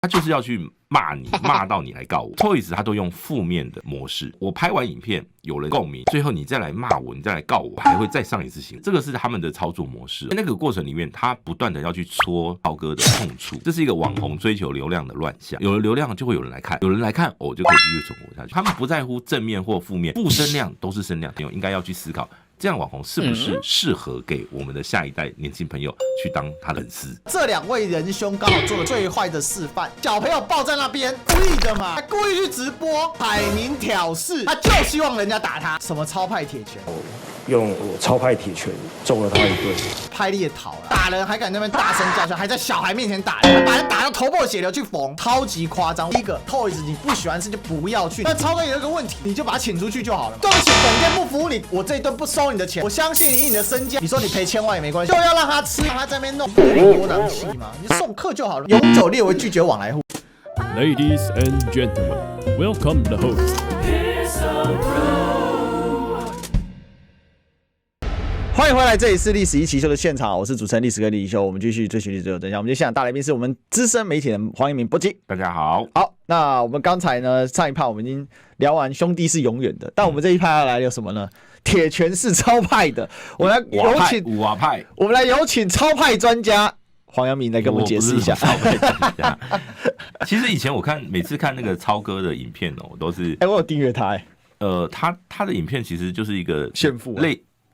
他就是要去骂你，骂到你来告我。Toys 他都用负面的模式，我拍完影片有人共鸣，最后你再来骂我，你再来告我，还会再上一次新。这个是他们的操作模式。那个过程里面，他不断的要去戳超哥的痛处，这是一个网红追求流量的乱象。有了流量就会有人来看，有人来看，我就可以继续存活下去。他们不在乎正面或负面，负声量都是声量，应该要去思考。这样网红是不是适合给我们的下一代年轻朋友去当他的粉丝？这两位仁兄刚好做了最坏的示范，小朋友抱在那边，故意的嘛，他故意去直播，摆明挑事，他就希望人家打他。什么超派铁拳？用我超派铁拳揍了他一顿，拍猎逃了，打人还敢在那边大声叫嚣，还在小孩面前打人，还把人打到头破血流去缝，超级夸张。第一个 Toys 你不喜欢吃就不要去，那超哥有一个问题，你就把他请出去就好了。对不起，本店不服务你，我这一顿不收你的钱，我相信你的身价，你说你赔1000万也没关系，就要让他吃，让他在那边弄，你多囊气嘛，你就送客就好了。永久列为拒绝往来户。Ladies and gentlemen, welcome the host. 欢迎回来，这里是历史一起秀的现场，我是主持人历史哥李一修，我们继续追寻历史最有真相。我们今天现场大来宾是我们资深媒体人黄一鸣波基。大家好，好，那我们刚才呢上一趴我们已经聊完兄弟是永远的，但我们这一趴要来聊什么呢？铁拳是超派的，我们来有请五瓦派，我们来有请超派专家黄阳明来跟我们解释一下。超派专家，其实以前我每次看那个超哥的影片我都是，我有订阅他，他的影片其实就是一个炫富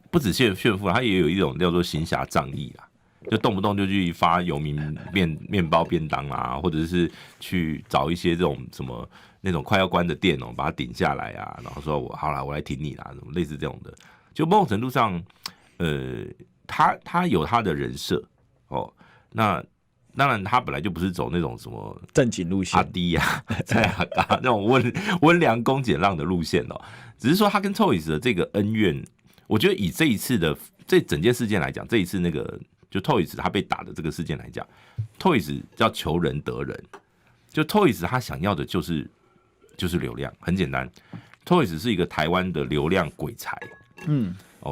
不止炫富，他也有一种叫做行侠仗义啦，就动不动就去发游民面包便当啊，或者是去找一些这种什么那种快要关的店把它顶下来啊，然后说好啦，我来挺你啦，什么类似这种的。就某种程度上，他有他的人设那当然他本来就不是走那种什么正经路线，阿弟啊，那种温良恭俭让的路线只是说他跟 Toys 的这个恩怨。我觉得以这一次的这整件事件来讲，这一次那个就 Toys 他被打的这个事件来讲 ，Toys 要求人得人，就 Toys 他想要的就是流量，很简单 ，Toys 是一个台湾的流量鬼才，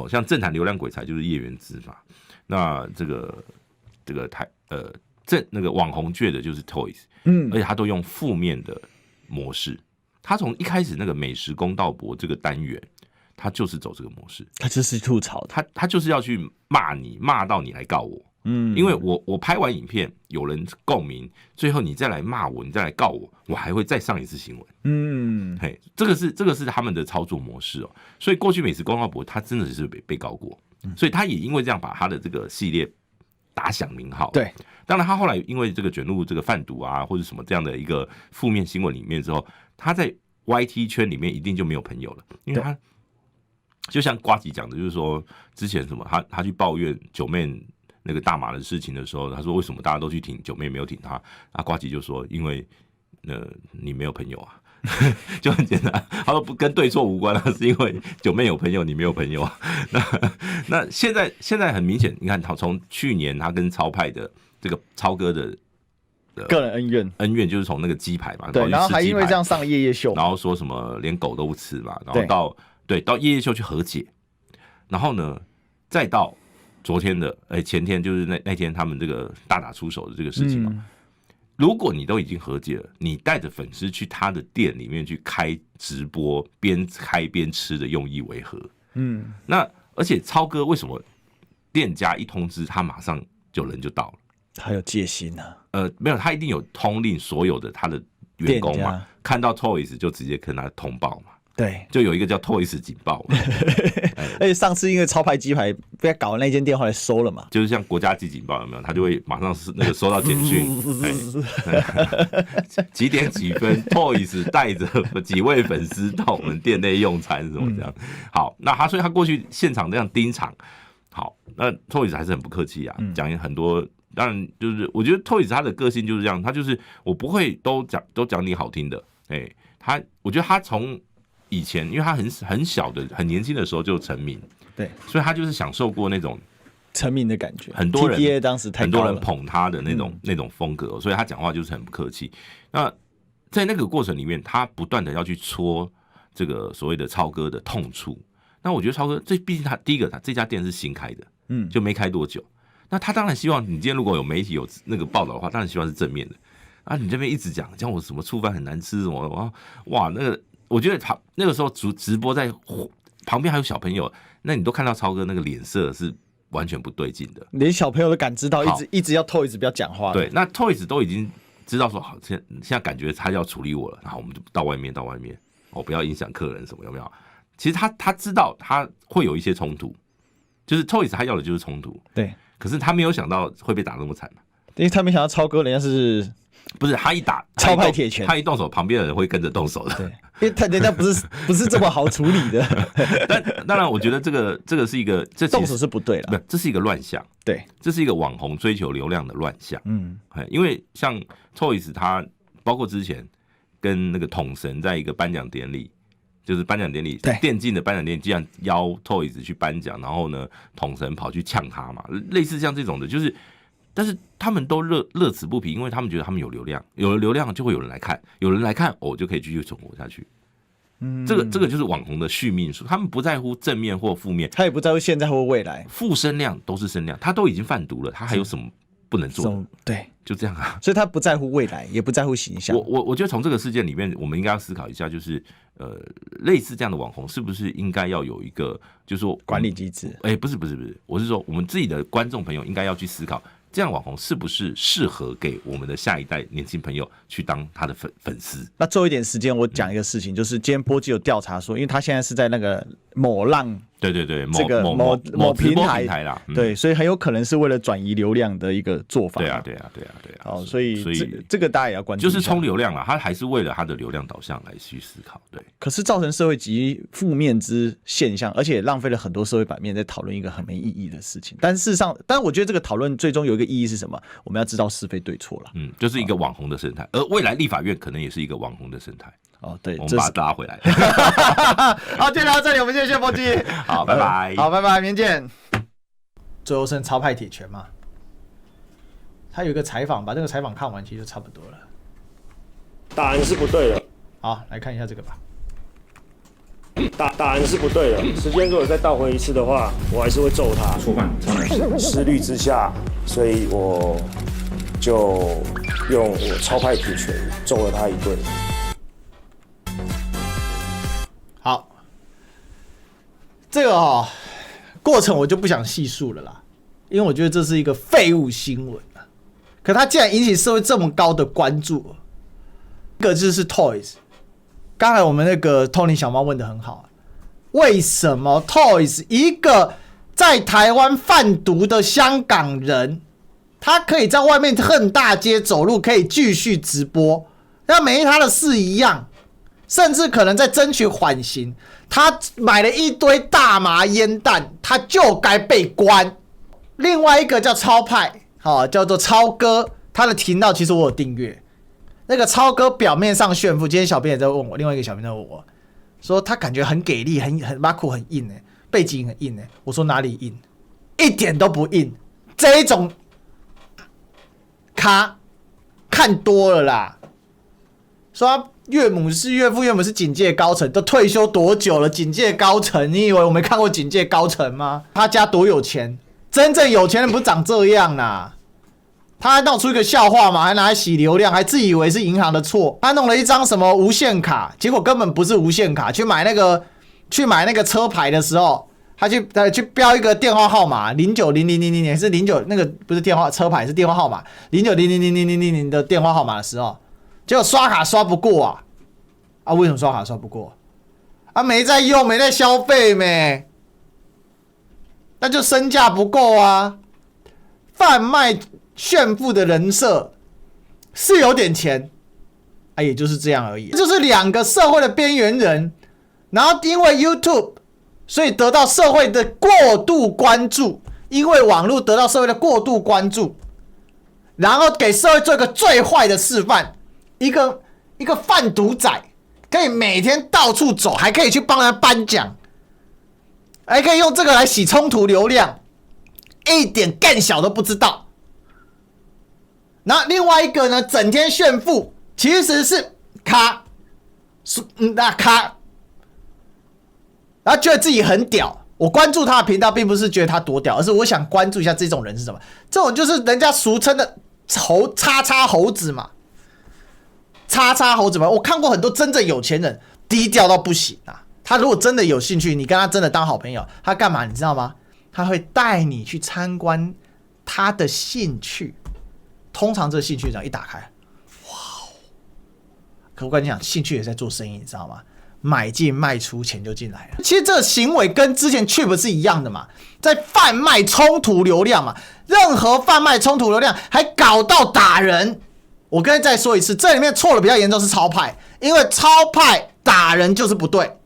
像政坛流量鬼才就是叶元之嘛，那这个那个网红界的就是 Toys，而且他都用负面的模式，他从一开始那个美食公道博这个单元。他就是走这个模式，他就是吐槽的，他就是要去骂你，骂到你来告我，因为我拍完影片有人共鸣，最后你再来骂我，你再来告我，我还会再上一次新闻，这个是他们的操作模式所以过去美食公道博他真的是被告过，所以他也因为这样把他的这个系列打响名号，对，当然他后来因为这个卷入这个贩毒啊或者什么这样的一个负面新闻里面之后，他在 YT 圈里面一定就没有朋友了，因为他。就像呱吉讲的，就是说之前什么他去抱怨九妹那个大麻的事情的时候，他说为什么大家都去挺九妹没有挺他？呱吉就说因为你没有朋友啊，就很简单。他说不跟对错无关是因为九妹有朋友，你没有朋友啊。那现在很明显，你看从去年他跟超派的这个超哥的。个人恩怨就是从那个鸡排嘛，对，然后还因为这样上了夜夜秀，然后说什么连狗都不吃嘛，然后到夜夜秀去和解，然后呢，再到昨天的前天就是那天他们这个大打出手的这个事情嘛。如果你都已经和解了，你带着粉丝去他的店里面去开直播，边开边吃的用意为何？那而且超哥为什么店家一通知他马上人就到了？他有戒心没有，他一定有通令所有的他的员工嘛，看到 Toys 就直接跟他通报嘛。对，就有一个叫 Toys 警报，而且上次因为超派鸡排被他搞的那间店后来收了嘛，就是像国家级警报有没有？他就会马上那个收到简讯，几点几分 ，Toys 带着几位粉丝到我们店内用餐什么这样。好，那所以他过去现场这样盯场，好，那 Toys 还是很不客气啊，讲很多。当然，就是我觉得 Toys 他的个性就是这样，他就是我不会都讲你好听的，我觉得他从以前，因为他很小的、很年轻的时候就成名，对，所以他就是享受过那种成名的感觉。很多人 TBA 当时太高了，很多人捧他的那种风格，所以他讲话就是很不客气。那在那个过程里面，他不断的要去戳这个所谓的超哥的痛处。那我觉得超哥，毕竟他第一个，他这家店是新开的，就没开多久。那他当然希望你今天如果有媒体有那个报道的话，当然希望是正面的。啊，你这边一直讲我什么醋饭很难吃什么，哇，那个我觉得他那个时候直播在旁边还有小朋友，那你都看到超哥那个脸色是完全不对劲的，连小朋友都感知到，一直要Toys不要讲话。对，那 Toys 都已经知道说好，现在感觉他要处理我了，然后我们就到外面，不要影响客人什么，有没有？其实他知道他会有一些冲突，就是 Toys 他要的就是冲突，对，可是他没有想到会被打那么惨嘛，因为他没想到超哥人家是。不是他一打超派铁拳，他一动手，旁边的人会跟着动手的。对，因为人家不是这么好处理的。但当然，我觉得这个是一个，这动手是不对了，不，这是一个乱象。对，这是一个网红追求流量的乱象。因为像 Toys 他包括之前跟那个统神在一个颁奖典礼，就是颁奖典礼电竞的颁奖典礼，既然邀 Toys 去颁奖，然后呢，统神跑去呛他嘛，类似像这种的，就是。但是他们都乐此不疲，因为他们觉得他们有流量，有了流量就会有人来看，有人来看，我就可以继续存活下去。这个就是网红的续命术，他们不在乎正面或负面，他也不在乎现在或未来，负声量都是声量，他都已经贩毒了，他还有什么不能做的？对，就这样啊。所以他不在乎未来，也不在乎形象。我觉得从这个事件里面，我们应该要思考一下，就是类似这样的网红，是不是应该要有一个，就是说管理机制？不是，我是说我们自己的观众朋友应该要去思考。这样网红是不是适合给我们的下一代年轻朋友去当他的粉丝？那最后一点时间，我讲一个事情，就是今天波基有调查说，因为他现在是在那个某浪，对，这个某平台啦，对，所以很有可能是为了转移流量的一个做法。对啊。好，所以这个大家也要关注，就是冲流量啦，他还是为了他的流量导向来去思考。对，可是造成社会极负面之现象，而且浪费了很多社会版面在讨论一个很没意义的事情。但事实上，我觉得这个讨论最终有一个意义是什么？我们要知道是非对错了。就是一个网红的生态，而未来立法院可能也是一个网红的生态。对，我们把它拉回来。好，今天聊到这里，我们谢谢波基。好，拜拜。好，拜拜，明天见。最后剩超派铁拳嘛，他有一个采访，把这个采访看完，其实就差不多了。答案是不对的。好，来看一下这个吧。答案是不对的。时间如果再倒回一次的话，我还是会揍他。触犯超难事。思虑之下，所以我就用我超派铁拳揍了他一顿。好，这个过程我就不想细述了啦，因为我觉得这是一个废物新闻啊。可他竟然引起社会这么高的关注，一个就是 Toys。刚才我们那个 Tony 小猫问得很好，为什么 Toys 一个在台湾贩毒的香港人，他可以在外面横大街走路，可以继续直播，那没他的事一样。甚至可能在争取缓刑，他买了一堆大麻烟弹，他就该被关。另外一个叫超派，叫做超哥，他的频道其实我有订阅。那个超哥表面上炫富，今天小编也在问我，另外一个小编在问我，说他感觉很给力，很马酷，很硬背景很硬我说哪里硬？一点都不硬。这一种咖看多了啦，说他岳母是岳父，岳母是警界高层，都退休多久了？警界高层，你以为我没看过警界高层吗？他家多有钱，真正有钱人不是长这样啦。他还闹出一个笑话嘛，还拿来洗流量，还自以为是银行的错。他弄了一张什么无限卡，结果根本不是无限卡。去买那个车牌的时候，他去标一个电话号码090000是09，那个不是电话车牌是电话号码09000000的电话号码的时候。结果刷卡刷不过为什么刷卡刷不过？没在用，没在消费没，那就身价不够啊！贩卖炫富的人设是有点钱也就是这样而已。就是两个社会的边缘人，然后因为 YouTube， 所以得到社会的过度关注，因为网络得到社会的过度关注，然后给社会做一个最坏的示范。一个贩毒仔可以每天到处走，还可以去帮他颁奖，还可以用这个来洗冲突流量，一点更小都不知道。然后另外一个呢，整天炫富，其实是咖，然后觉得自己很屌。我关注他的频道，并不是觉得他多屌，而是我想关注一下这种人是什么。这种就是人家俗称的叉叉猴子嘛。叉叉猴子们，我看过很多真正有钱人低调到不行啊。他如果真的有兴趣，你跟他真的当好朋友，他干嘛你知道吗？他会带你去参观他的兴趣。通常这个兴趣这样一打开，哇！可我跟你讲，兴趣也在做生意，你知道吗？买进卖出，钱就进来了。其实这个行为跟之前 Chip 是一样的嘛，在贩卖冲突流量嘛，任何贩卖冲突流量还搞到打人。我跟你再说一次，这里面错的比较严重是超派，因为超派打人就是不对，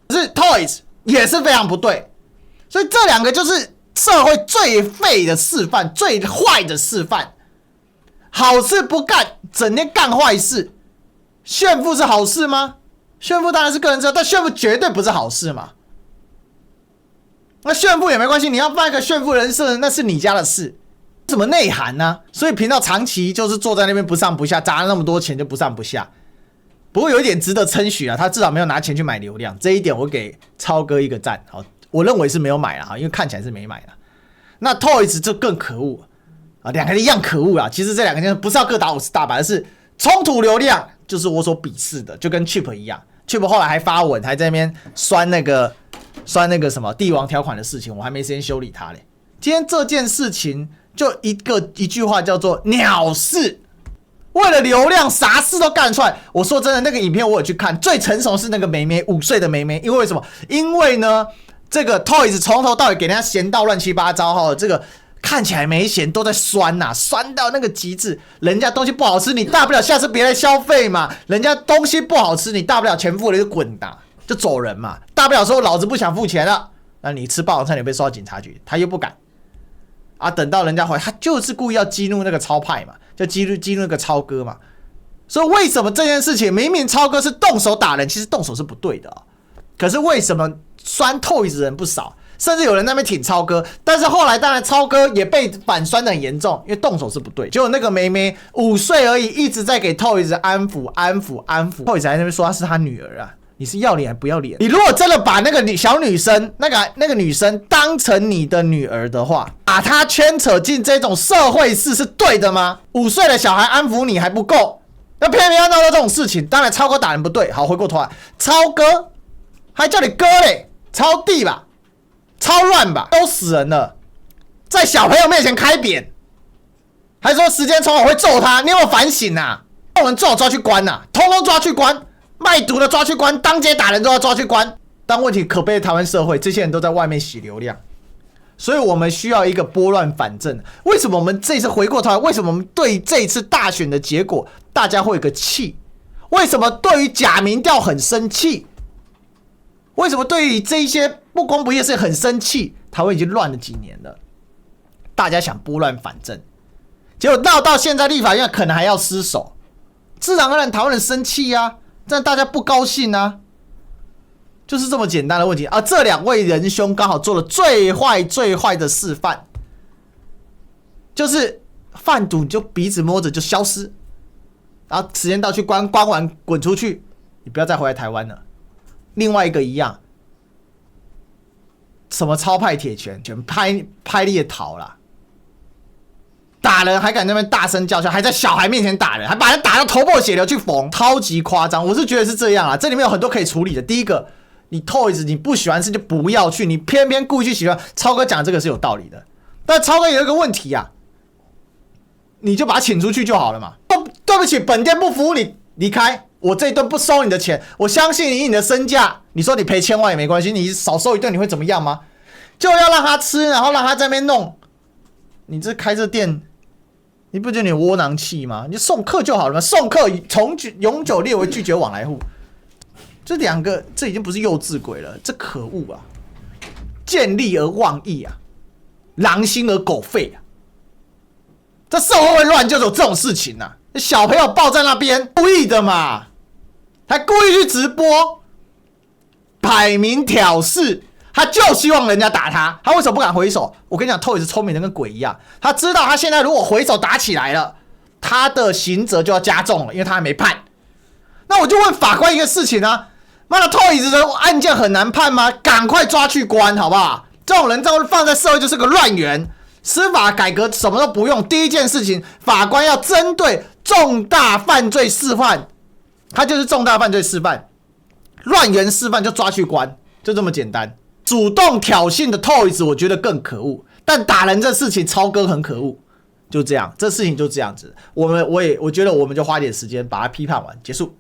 可是 Toys 也是非常不对，所以这两个就是社会最废的示范，最坏的示范。好事不干，整天干坏事，炫富是好事吗？炫富当然是个人自由，但炫富绝对不是好事嘛。那炫富也没关系，你要办一个炫富人设，那是你家的事。什么内涵呢？所以频道长期就是坐在那边不上不下，砸了那么多钱就不上不下。不过有一点值得称许啊，他至少没有拿钱去买流量，这一点我给超哥一个赞。好，我认为是没有买啦，因为看起来是没买啦。那 Toys 就更可恶啊，两个一样可恶啊。其实这两个不是要各打50大板，而是冲突流量，就是我所鄙视的，就跟 Chip 一样。Chip 后来还发文，还在那边酸那个什么帝王条款的事情，我还没时间修理他嘞。今天这件事情就一句话叫做鸟事，为了流量啥事都干出来。我说真的，那个影片我有去看，最成熟是那个妹妹，5岁的妹妹，因为什么？因为呢，这个 Toys 从头到尾给人家嫌到乱七八糟哈，这个看起来没嫌，都在酸呐、酸到那个极致。人家东西不好吃，你大不了下次别来消费嘛。人家东西不好吃，你大不了钱付了就滚呐，就走人嘛。大不了说老子不想付钱了，那你吃霸王餐你被送到警察局，他又不敢。啊，等到人家回来，他就是故意要激怒那个超派嘛，就激怒那个超哥嘛。所以为什么这件事情明明超哥是动手打人，其实动手是不对的啊。可是为什么酸 Toys 的人不少，甚至有人在那边挺超哥，但是后来当然超哥也被反酸的很严重，因为动手是不对。结果那个妹妹5岁而已，一直在给 Toys 安抚，Toys 在那边说她是他女儿啊。你是要脸还不要脸？你如果真的把那个小女生，那个女生当成你的女儿的话，把她牵扯进这种社会事是对的吗？5岁的小孩安抚你还不够，要偏偏要闹到这种事情。当然超哥打人不对，好，回过头来，超哥还叫你哥嘞，超弟吧，超乱吧，都死人了，在小朋友面前开扁，还说时间冲我会揍他，你有没有反省啊？这种人最好抓去关啊，通通抓去关。卖毒的抓去关，当街打人都要抓去关。但问题可悲的台湾社会，这些人都在外面洗流量，所以我们需要一个拨乱反正。为什么我们这次回过头来，为什么我们对这一次大选的结果，大家会有个气？为什么对于假民调很生气？为什么对于这一些不公不义的事很生气？台湾已经乱了几年了，大家想拨乱反正，结果闹到现在立法院可能还要失守，自然而然台湾人生气啊。但大家不高兴啊，就是这么简单的问题啊！这两位仁兄刚好做了最坏的示范，就是贩毒你就鼻子摸着就消失，然后时间到去关完滚出去，你不要再回来台湾了。另外一个一样，什么超派铁拳全拍猎逃啦，打人还敢在那边大声叫嚣，还在小孩面前打人，还把人打到头破血流去缝，超级夸张。我是觉得是这样啦，这里面有很多可以处理的。第一个，你 Toys 你不喜欢事就不要去，你偏偏故意去喜欢。超哥讲这个是有道理的，但超哥有一个问题啊，你就把他请出去就好了嘛。对不起，本店不服务你，离开，我这一顿不收你的钱。我相信以你的身价，你说你赔1000万也没关系，你少收一顿你会怎么样吗？就要让他吃，然后让他在那边弄，你这开这店。你不觉得你窝囊气吗？你就送客就好了嘛，送客永久列为拒绝往来户。这两个，这已经不是幼稚鬼了，这可恶啊！见利而忘义啊，狼心而狗肺啊！这社会会乱就有这种事情啊！小朋友抱在那边，故意的嘛，还故意去直播，摆明挑事。他就希望人家打他，他为什么不敢回手？我跟你讲 ，Toys 聪明的跟鬼一样，他知道他现在如果回手打起来了，他的刑责就要加重了，因为他还没判。那我就问法官一个事情啊，妈的 ，Toys 的案件很难判吗？赶快抓去关，好不好？这种人放在社会就是个乱源，司法改革什么都不用。第一件事情，法官要针对重大犯罪示范他就是重大犯罪示范，乱源示范就抓去关，就这么简单。主动挑衅的 Toys 我觉得更可恶，但打人这事情超哥很可恶，就这样，这事情就这样子。我觉得我们就花点时间把它批判完，结束。